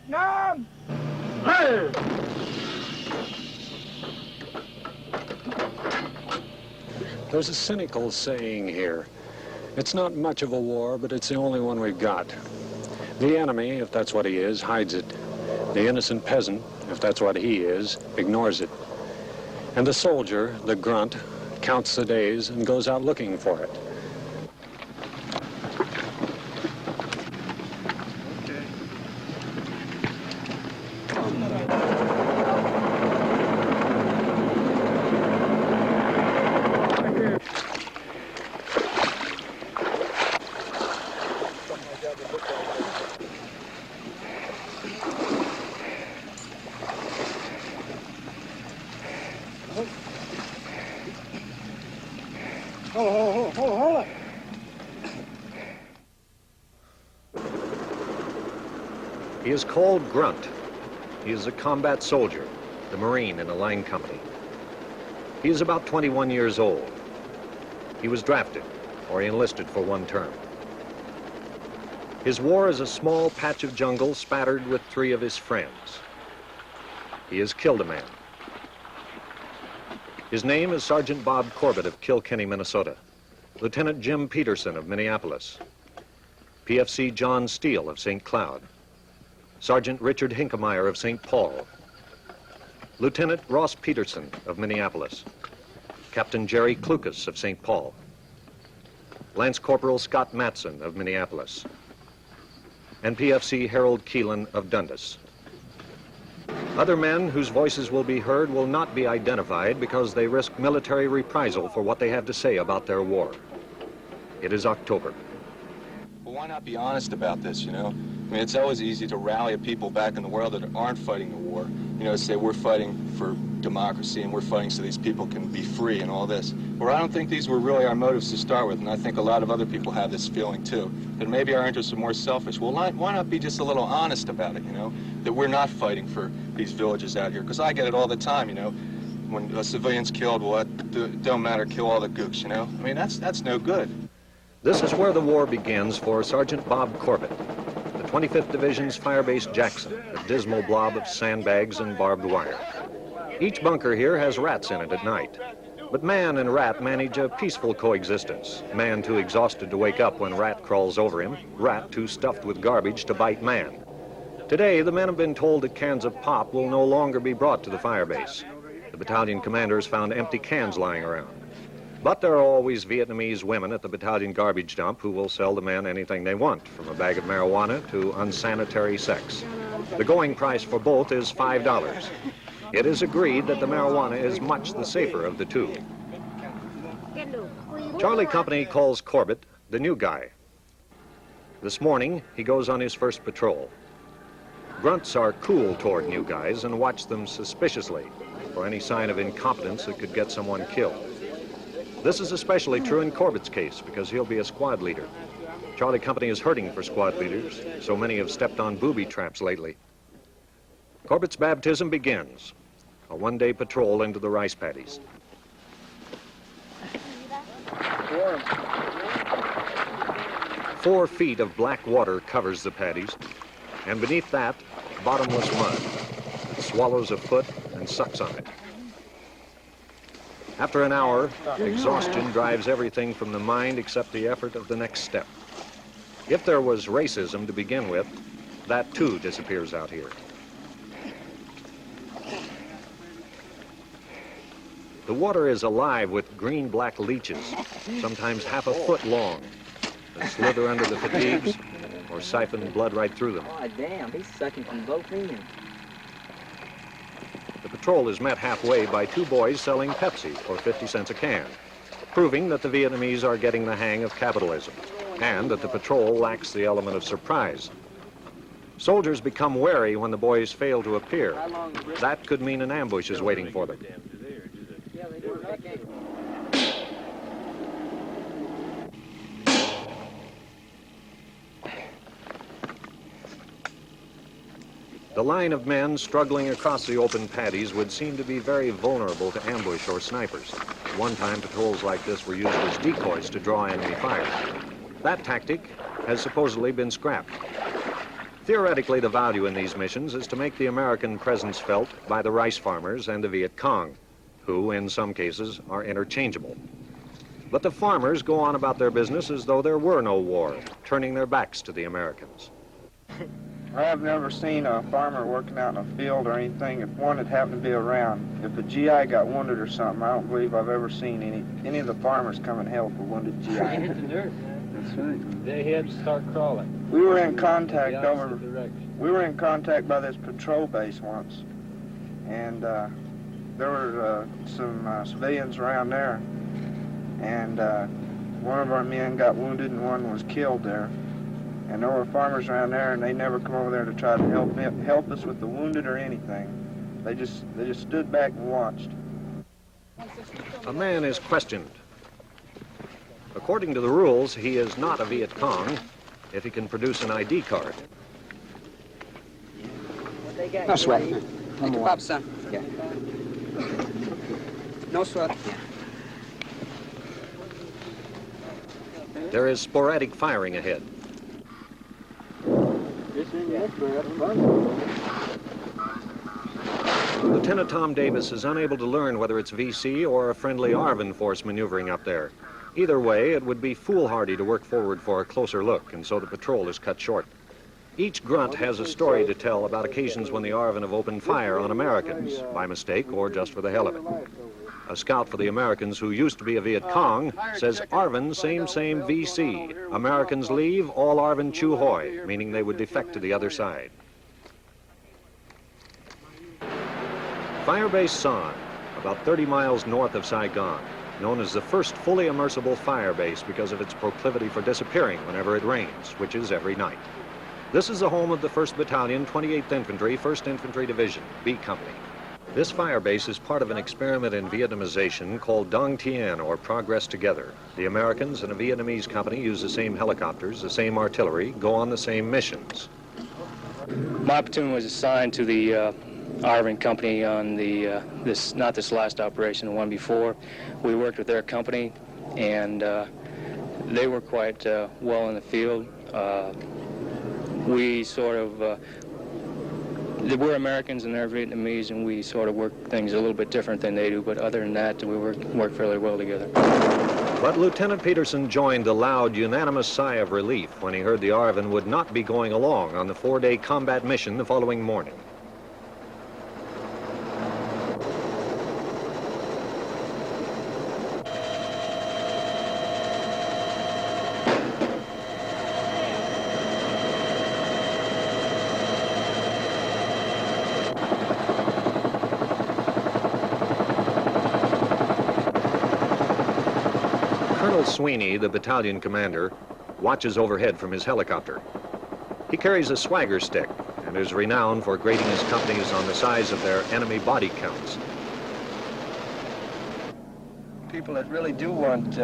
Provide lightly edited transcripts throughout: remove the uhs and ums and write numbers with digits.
Vietnam! Hey! There's a cynical saying here. It's not much of a war, but it's the only one we've got. The enemy, if that's what he is, hides it. The innocent peasant, if that's what he is, ignores it. And the soldier, the grunt, counts the days and goes out looking for it. Hold it. He is called Grunt. He is a combat soldier, the Marine in a line company. He is about 21 years old. He was drafted, or he enlisted for one term. His war is a small patch of jungle spattered with 3 of his friends. He has killed a man. His name is Sergeant Bob Corbett of Kilkenny, Minnesota, Lieutenant Jim Peterson of Minneapolis, PFC John Steele of St. Cloud, Sergeant Richard Hinkemeyer of St. Paul, Lieutenant Ross Peterson of Minneapolis, Captain Jerry Klukas of St. Paul, Lance Corporal Scott Matson of Minneapolis, and PFC Harold Keelan of Dundas. Other men whose voices will be heard will not be identified because they risk military reprisal for what they have to say about their war. It is October. Well, why not be honest about this, you know? I mean, it's always easy to rally people back in the world that aren't fighting the war. You know, say we're fighting for democracy and we're fighting so these people can be free and all this. Well, I don't think these were really our motives to start with, and I think a lot of other people have this feeling too, that maybe our interests are more selfish. Well, why not be just a little honest about it, you know? That we're not fighting for these villages out here, because I get it all the time, you know? When a civilian's killed, well, it don't matter, kill all the gooks, you know? I mean, that's no good. This is where the war begins for Sergeant Bob Corbett, the 25th Division's Firebase Jackson, a dismal blob of sandbags and barbed wire. Each bunker here has rats in it at night, but man and rat manage a peaceful coexistence. Man too exhausted to wake up when rat crawls over him, rat too stuffed with garbage to bite man. Today, the men have been told that cans of pop will no longer be brought to the firebase. The battalion commanders found empty cans lying around. But there are always Vietnamese women at the battalion garbage dump who will sell the men anything they want, from a bag of marijuana to unsanitary sex. The going price for both is $5. It is agreed that the marijuana is much the safer of the two. Charlie Company calls Corbett the new guy. This morning, he goes on his first patrol. Grunts are cool toward new guys and watch them suspiciously for any sign of incompetence that could get someone killed. This is especially true in Corbett's case because he'll be a squad leader. Charlie Company is hurting for squad leaders. So many have stepped on booby traps lately. Corbett's baptism begins. A one-day patrol into the rice paddies. 4 feet of black water covers the paddies, and beneath that, bottomless mud. It swallows a foot and sucks on it. After an hour, exhaustion drives everything from the mind except the effort of the next step. If there was racism to begin with, that too disappears out here. The water is alive with green-black leeches, sometimes half a foot long, that slither under the fatigues or siphon blood right through them. Oh, damn, he's sucking from both ends. The patrol is met halfway by 2 boys selling Pepsi for 50 cents a can, proving that the Vietnamese are getting the hang of capitalism and that the patrol lacks the element of surprise. Soldiers become wary when the boys fail to appear. That could mean an ambush is waiting for them. The line of men struggling across the open paddies would seem to be very vulnerable to ambush or snipers. At one time, patrols like this were used as decoys to draw enemy fire. That tactic has supposedly been scrapped. Theoretically, the value in these missions is to make the American presence felt by the rice farmers and the Viet Cong, who, in some cases, are interchangeable. But the farmers go on about their business as though there were no war, turning their backs to the Americans. I've never seen a farmer working out in a field or anything if one had happened to be around. If a GI got wounded or something, I don't believe I've ever seen any of the farmers come and help a wounded GI. They hit the dirt, man. That's right. They had to start crawling. We were in contact we were in contact by this patrol base once, and there were some civilians around there, and one of our men got wounded and one was killed there. And there were farmers around there, and they never come over there to try to help us with the wounded or anything. They just stood back and watched. A man is questioned. According to the rules, he is not a Viet Cong if he can produce an ID card. No sweat. Take your pop, son. Yeah. No sweat. There is sporadic firing ahead. Lieutenant Tom Davis is unable to learn whether it's VC or a friendly ARVN force maneuvering up there. Either way, it would be foolhardy to work forward for a closer look, and so the patrol is cut short. Each grunt has a story to tell about occasions when the ARVN have opened fire on Americans, by mistake or just for the hell of it. A scout for the Americans who used to be a Viet Cong says ARVN, same VC. Americans leave, all ARVN chew hoy, meaning they would defect to the other side. Firebase San, about 30 miles north of Saigon, known as the first fully immersible firebase because of its proclivity for disappearing whenever it rains, which is every night. This is the home of the 1st Battalion, 28th Infantry, 1st Infantry Division, B Company. This firebase is part of an experiment in Vietnamization called Dong Tien, or Progress Together. The Americans and a Vietnamese company use the same helicopters, the same artillery, go on the same missions. My platoon was assigned to the ARVN company on the not this last operation, the one before. We worked with their company, and they were quite well in the field. We sort of we're Americans and they're Vietnamese, and we sort of work things a little bit different than they do, but other than that, we work fairly well together. But Lieutenant Peterson joined the loud, unanimous sigh of relief when he heard the ARVN would not be going along on the 4-day combat mission the following morning. Sweeney, the battalion commander, watches overhead from his helicopter. He carries a swagger stick and is renowned for grading his companies on the size of their enemy body counts. People that really do want,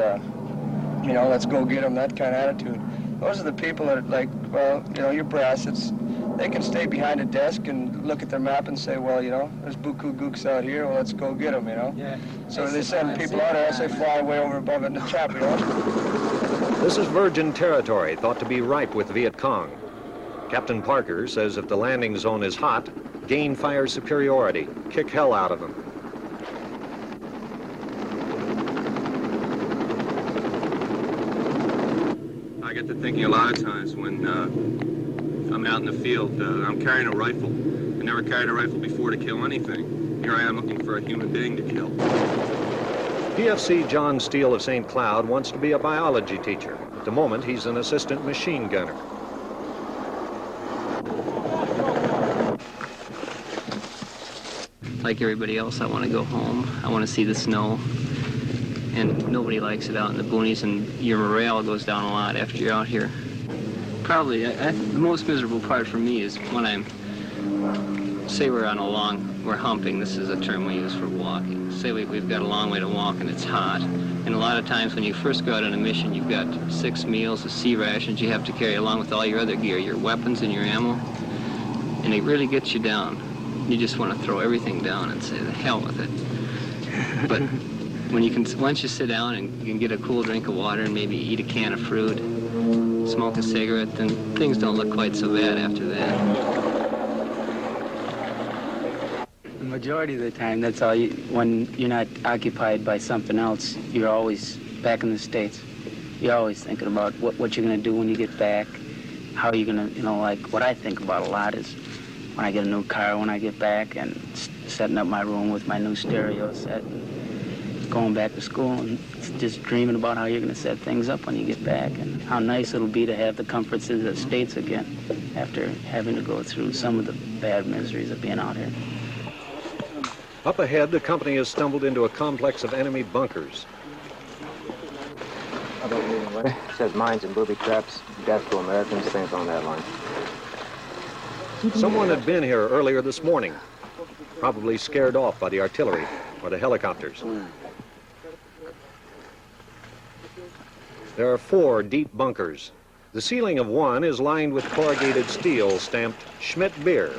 let's go get them, that kind of attitude. Those are the people that are like, well, your brass, they can stay behind a desk and look at their map and say, well, there's buku gooks out here, well, let's go get them, Yeah. So they send people out there as they fly way over above it in the chap, This is virgin territory, thought to be ripe with Viet Cong. Captain Parker says if the landing zone is hot, gain fire superiority, kick hell out of them. I get to thinking a lot of times when I'm out in the field, I'm carrying a rifle. I never carried a rifle before to kill anything. Here I am looking for a human being to kill. PFC John Steele of St. Cloud wants to be a biology teacher. At the moment, he's an assistant machine gunner. Like everybody else, I want to go home. I want to see the snow. And nobody likes it out in the boonies, and your morale goes down a lot after you're out here. Probably, the most miserable part for me is when say we're humping, this is a term we use for walking. Say we've got a long way to walk and it's hot. And a lot of times when you first go out on a mission, you've got 6 meals of sea rations you have to carry along with all your other gear, your weapons and your ammo. And it really gets you down. You just want to throw everything down and say, the hell with it. But once you sit down and you can get a cool drink of water and maybe eat a can of fruit, smoke a cigarette, then things don't look quite so bad after that. The majority of the time, that's all. When you're not occupied by something else, you're always back in the States. You're always thinking about what you're going to do when you get back, how you're going to, like what I think about a lot is when I get a new car when I get back and setting up my room with my new stereo set and going back to school and just dreaming about how you're going to set things up when you get back and how nice it'll be to have the comforts of the States again after having to go through some of the bad miseries of being out here. Up ahead, the company has stumbled into a complex of enemy bunkers. It says mines and booby traps, death to Americans, things on that line. Someone had been here earlier this morning, probably scared off by the artillery or the helicopters. There are 4 deep bunkers. The ceiling of one is lined with corrugated steel stamped Schmidt beer.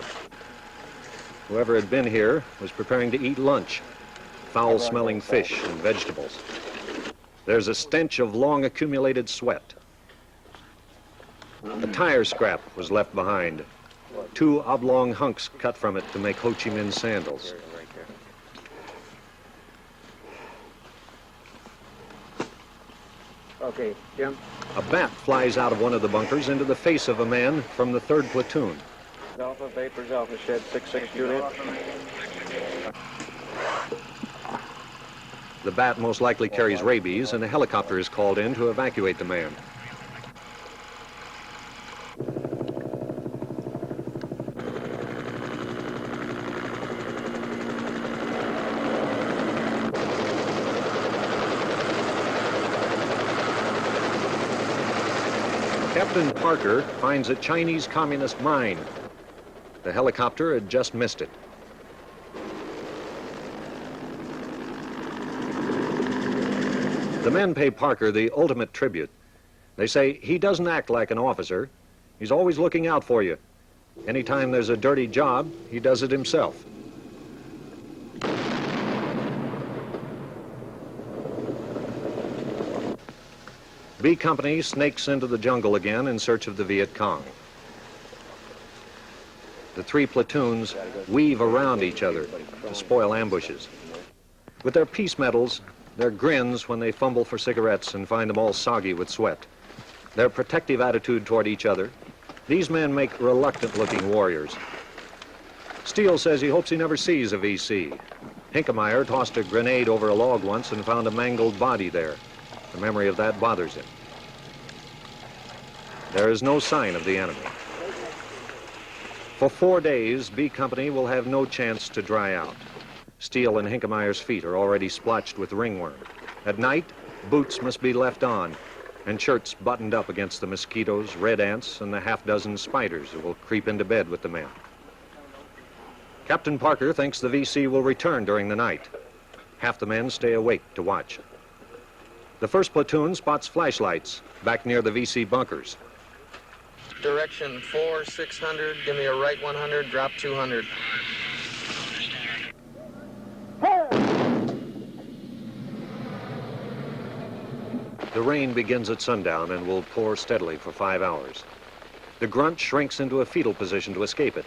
Whoever had been here was preparing to eat lunch, foul-smelling fish and vegetables. There's a stench of long accumulated sweat. A tire scrap was left behind. 2 oblong hunks cut from it to make Ho Chi Minh sandals. Okay, Jim. A bat flies out of one of the bunkers into the face of a man from the 3rd platoon. Alpha, Vapors, Alpha, Shed, 6-6, Juliet. The bat most likely carries rabies, and a helicopter is called in to evacuate the man. Captain Parker finds a Chinese communist mine. The helicopter had just missed it. The men pay Parker the ultimate tribute. They say he doesn't act like an officer. He's always looking out for you. Anytime there's a dirty job, he does it himself. B Company snakes into the jungle again in search of the Viet Cong. The 3 platoons weave around each other to spoil ambushes. With their peace medals, their grins when they fumble for cigarettes and find them all soggy with sweat, their protective attitude toward each other, these men make reluctant-looking warriors. Steele says he hopes he never sees a VC. Hinkemeyer tossed a grenade over a log once and found a mangled body there. The memory of that bothers him. There is no sign of the enemy. For 4 days, B Company will have no chance to dry out. Steele and Hinkemeyer's feet are already splotched with ringworm. At night, boots must be left on, and shirts buttoned up against the mosquitoes, red ants, and the half-dozen spiders who will creep into bed with the men. Captain Parker thinks the VC will return during the night. Half the men stay awake to watch. The 1st platoon spots flashlights back near the VC bunkers. Direction 4, 600, give me a right 100, drop 200. The rain begins at sundown and will pour steadily for 5 hours. The Grunt shrinks into a fetal position to escape it,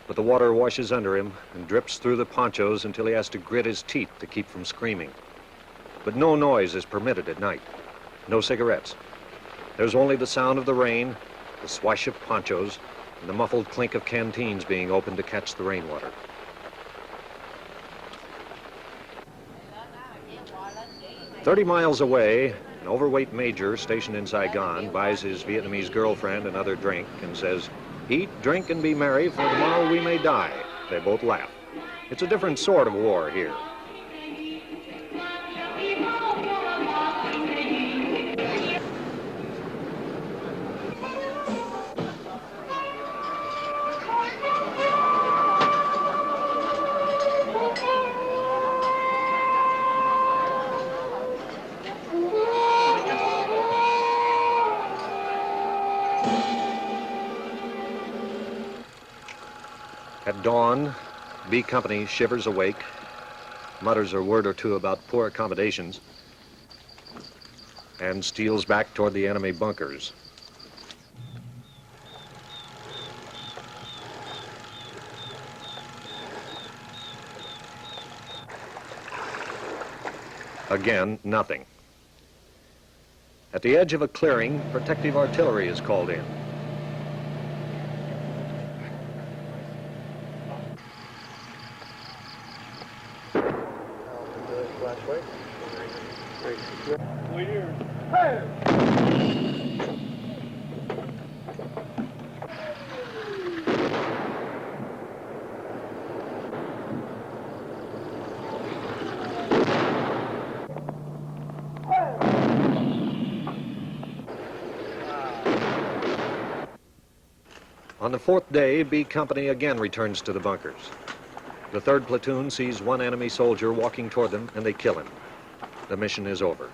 but the water washes under him and drips through the ponchos until he has to grit his teeth to keep from screaming. But no noise is permitted at night. No cigarettes. There's only the sound of the rain, the swash of ponchos, and the muffled clink of canteens being opened to catch the rainwater. "30 miles away, an overweight major stationed in Saigon buys his Vietnamese girlfriend another drink and says, 'Eat, drink, and be merry, for tomorrow we may die.' They both laugh. It's a different sort of war here. At dawn, B Company shivers awake, mutters a word or two about poor accommodations, and steals back toward the enemy bunkers. Again, nothing. At the edge of a clearing, protective artillery is called in. On the fourth day, B Company again returns to the bunkers. The 3rd platoon sees one enemy soldier walking toward them, and they kill him. The mission is over.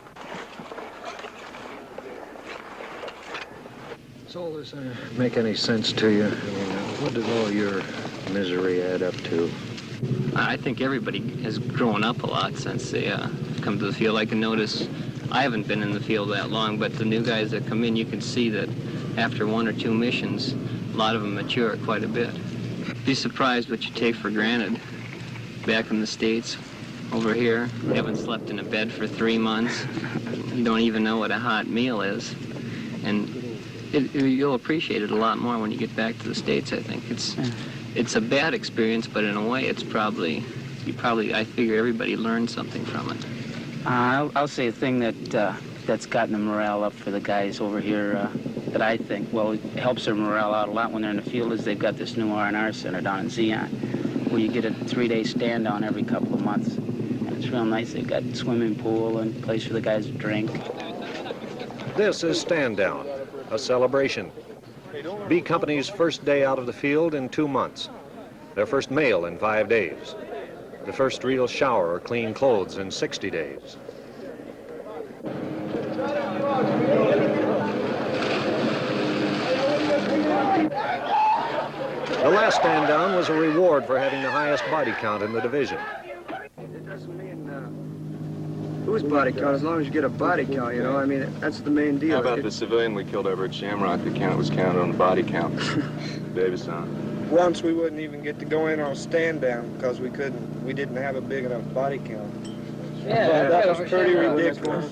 So does that make any sense to you? I mean, what did all your misery add up to? I think everybody has grown up a lot since they come to the field. I can notice, I haven't been in the field that long, but the new guys that come in, you can see that after 1 or 2 missions, a lot of them mature quite a bit. Be surprised what you take for granted back in the States. Over here, you haven't slept in a bed for 3 months. You don't even know what a hot meal is. And you'll appreciate it a lot more when you get back to the States, I think. It's a bad experience, but in a way, it's probably, I figure everybody learned something from it. I'll say a thing that's gotten the morale up for the guys over here that I think, well, it helps their morale out a lot when they're in the field, is they've got this new R&R center down in Zion, where you get a 3-day stand down every couple of months. And it's real nice. They've got a swimming pool and a place for the guys to drink. This is Stand Down, a celebration. B Company's first day out of the field in 2 months. Their first meal in 5 days. The first real shower or clean clothes in 60 days. The last stand down was a reward for having the highest body count in the division. It doesn't mean whose body count, as long as you get a body count, you know. I mean, that's the main deal. How about the civilian we killed over at Shamrock? The count was counted on the body count. Davison. Once we wouldn't even get to go in on stand down because we didn't have a big enough body count. Yeah, that was pretty ridiculous.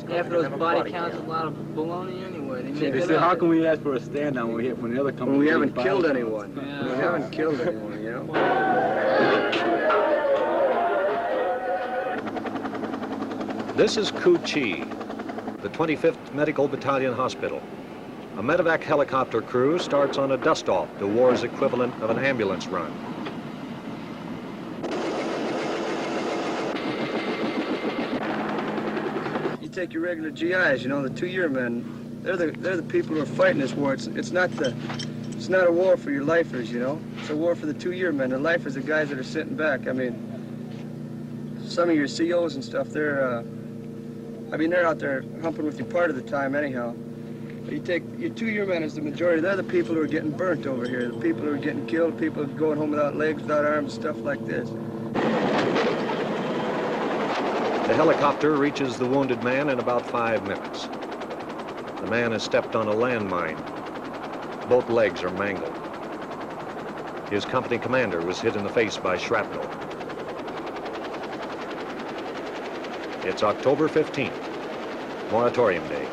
After those body counts, a lot of baloney anyway. They said, how can we ask for a stand down when the other company... When we haven't killed anyone. Yeah. We haven't killed anyone, you know. This is Ku Chi, the 25th Medical Battalion Hospital. A medevac helicopter crew starts on a dust-off, the war's equivalent of an ambulance run. You take your regular GIs, you know, the 2-year men. They're the people who are fighting this war. It's not a war for your lifers, you know. It's a war for the 2-year men. The lifers, the guys that are sitting back. I mean, some of your COs and stuff, they're out there humping with you part of the time anyhow. But you take your 2-year men as the majority. They're the people who are getting burnt over here. The people who are getting killed, people who are going home without legs, without arms, stuff like this. The helicopter reaches the wounded man in about 5 minutes. The man has stepped on a landmine. Both legs are mangled. His company commander was hit in the face by shrapnel. It's October 15th, Moratorium Day.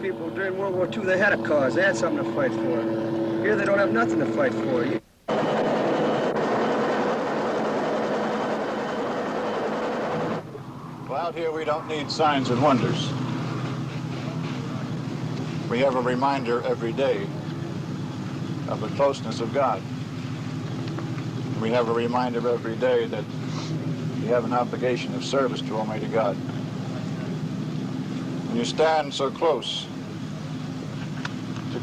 People during World War II, they had a cause. They had something to fight for. Here, they don't have nothing to fight for. Well, out here, we don't need signs and wonders. We have a reminder every day of the closeness of God. We have a reminder every day that we have an obligation of service to Almighty God. When you stand so close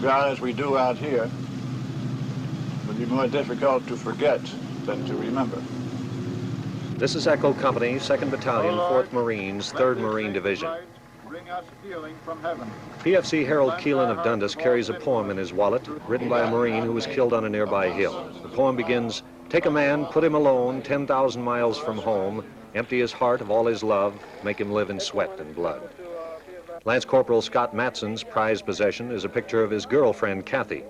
God as we do out here would be more difficult to forget than to remember. This is Echo Company, 2nd Battalion, 4th Marines, 3rd Marine Division. Bring us healing from heaven. PFC Harold Keelan of Dundas carries a poem in his wallet written by a Marine who was killed on a nearby hill. The poem begins, "Take a man, put him alone, 10,000 miles from home, empty his heart of all his love, make him live in sweat and blood." Lance Corporal Scott Matson's prized possession is a picture of his girlfriend, Kathy.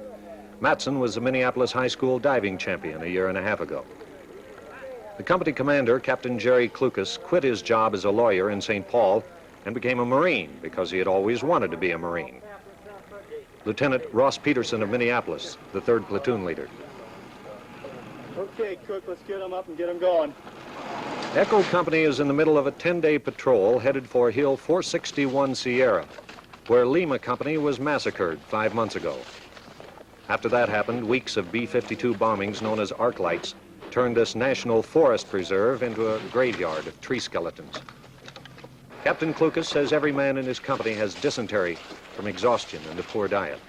Matson was the Minneapolis High School diving champion a year and a half ago. The company commander, Captain Jerry Klukas, quit his job as a lawyer in St. Paul and became a Marine because he had always wanted to be a Marine. Lieutenant Ross Peterson of Minneapolis, the 3rd platoon leader. Okay, Cook, let's get them up and get them going. Echo Company is in the middle of a 10-day patrol headed for Hill 461 Sierra, where Lima Company was massacred 5 months ago. After that happened, weeks of B-52 bombings known as arc lights turned this national forest preserve into a graveyard of tree skeletons. Captain Klukas says every man in his company has dysentery from exhaustion and a poor diet.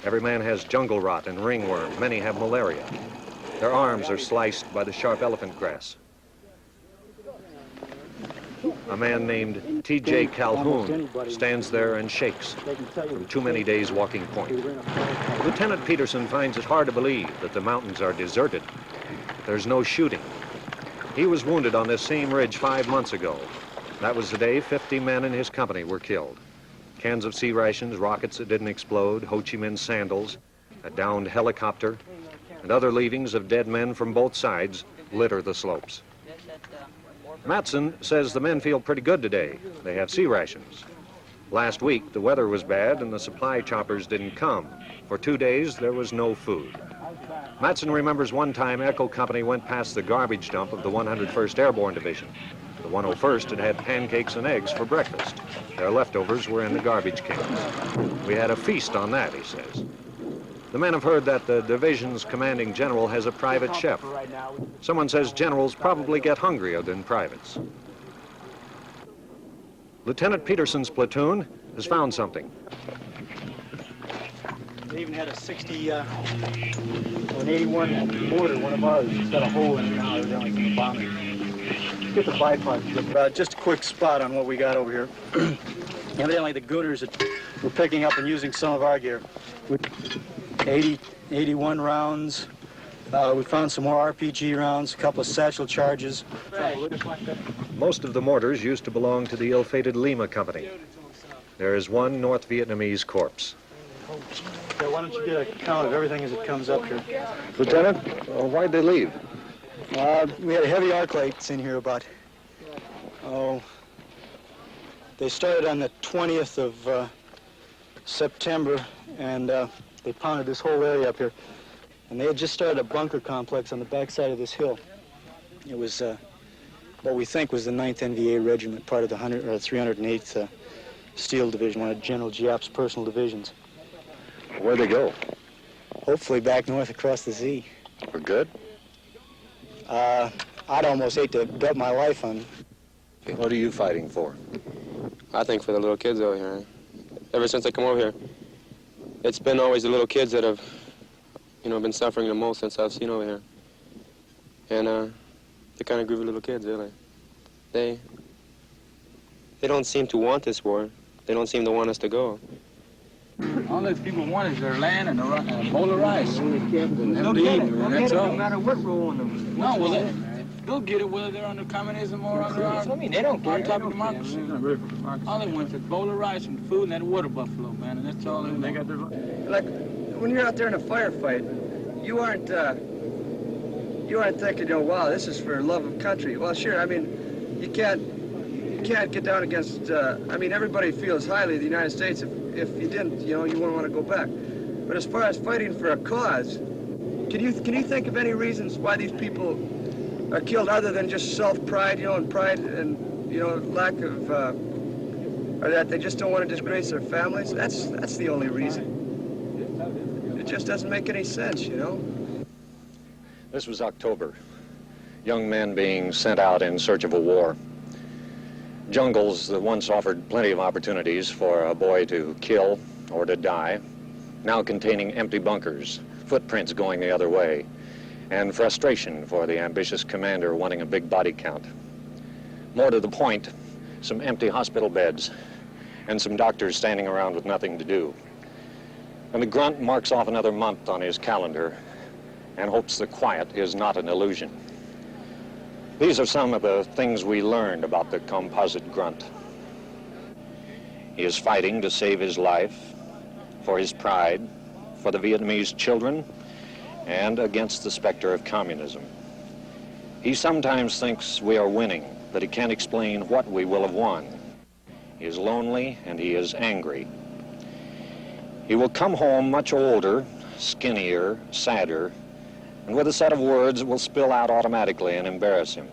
Every man has jungle rot and ringworm. Many have malaria. Their arms are sliced by the sharp elephant grass. A man named T.J. Calhoun stands there and shakes from too many days walking point. Lieutenant Peterson finds it hard to believe that the mountains are deserted. There's no shooting. He was wounded on this same ridge 5 months ago. That was the day 50 men in his company were killed. Cans of sea rations, rockets that didn't explode, Ho Chi Minh sandals, a downed helicopter, and other leavings of dead men from both sides litter the slopes. Matson says the men feel pretty good today. They have sea rations. Last week, the weather was bad and the supply choppers didn't come. For 2 days, there was no food. Matson remembers one time Echo Company went past the garbage dump of the 101st Airborne Division. The 101st had had pancakes and eggs for breakfast. Their leftovers were in the garbage cans. We had a feast on that, he says. The men have heard that the division's commanding general has a private chef. Someone says generals probably get hungrier than privates. Lieutenant Peterson's platoon has found something. They even had a 81 mortar, one of ours. It's got a hole in it now, evidently from the bombing. Let's get the bipod. Just a quick spot on what we got over here. Evidently the Gooners were picking up and using some of our gear. 81 rounds. We found some more RPG rounds, a couple of satchel charges. Most of the mortars used to belong to the ill-fated Lima Company. There is one North Vietnamese corpse. Okay, why don't you get a count of everything as it comes up here? Lieutenant, why'd they leave? We had heavy arc lights in here about, they started on the 20th of September, and they pounded this whole area up here. And they had just started a bunker complex on the backside of this hill. It was what we think was the 9th NVA Regiment, part of the 308th Steel Division, one of General Giap's personal divisions. Where'd they go? Hopefully back north across the Z. For good? I'd almost hate to bet my life on. What are you fighting for? I think for the little kids over here. Ever since I come over here, it's been always the little kids that have, been suffering the most since I've seen over here. And they're kind of groovy little kids, really. They don't seem to want this war. They don't seem to want us to go. All those people want is their land and a bowl of rice. They'll get it. No matter what rule in them. No, well, they'll get it whether they're under communism or under our they don't our type of democracy. All they want is a bowl of rice and food and that water buffalo, man, and that's all they want. They got their... Like, when you're out there in a firefight, you aren't thinking, wow, this is for love of country. Well, sure, I mean, you can't get down against, everybody feels highly of the United States. If you didn't, you wouldn't want to go back. But as far as fighting for a cause, can you think of any reasons why these people are killed other than just self-pride, and pride and, lack of, or that they just don't want to disgrace their families? That's the only reason. It just doesn't make any sense, This was October. Young men being sent out in search of a war. Jungles that once offered plenty of opportunities for a boy to kill or to die now containing empty bunkers, footprints going the other way, and frustration for the ambitious commander wanting a big body count. More to the point, some empty hospital beds and some doctors standing around with nothing to do. And the Grunt marks off another month on his calendar and hopes the quiet is not an illusion. These are some of the things we learned about the composite Grunt. He is fighting to save his life, for his pride, for the Vietnamese children, and against the specter of communism. He sometimes thinks we are winning, but he can't explain what we will have won. He is lonely and he is angry. He will come home much older, skinnier, sadder, and with a set of words will spill out automatically and embarrass him.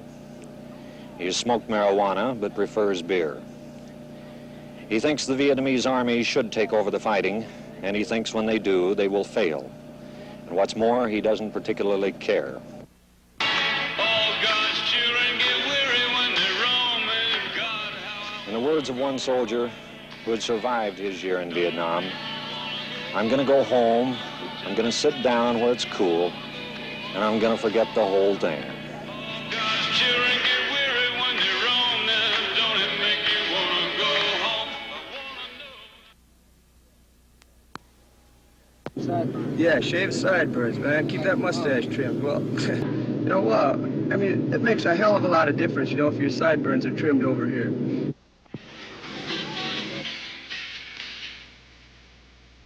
He has smoked marijuana but prefers beer. He thinks the Vietnamese army should take over the fighting, and he thinks when they do, they will fail. And what's more, he doesn't particularly care. In the words of one soldier who had survived his year in Vietnam, I'm going to go home, I'm going to sit down where it's cool, and I'm going to forget the whole thing. Yeah, shave sideburns, man. Keep that mustache trimmed. Well, you know what? I mean, it makes a hell of a lot of difference, you know, if your sideburns are trimmed over here.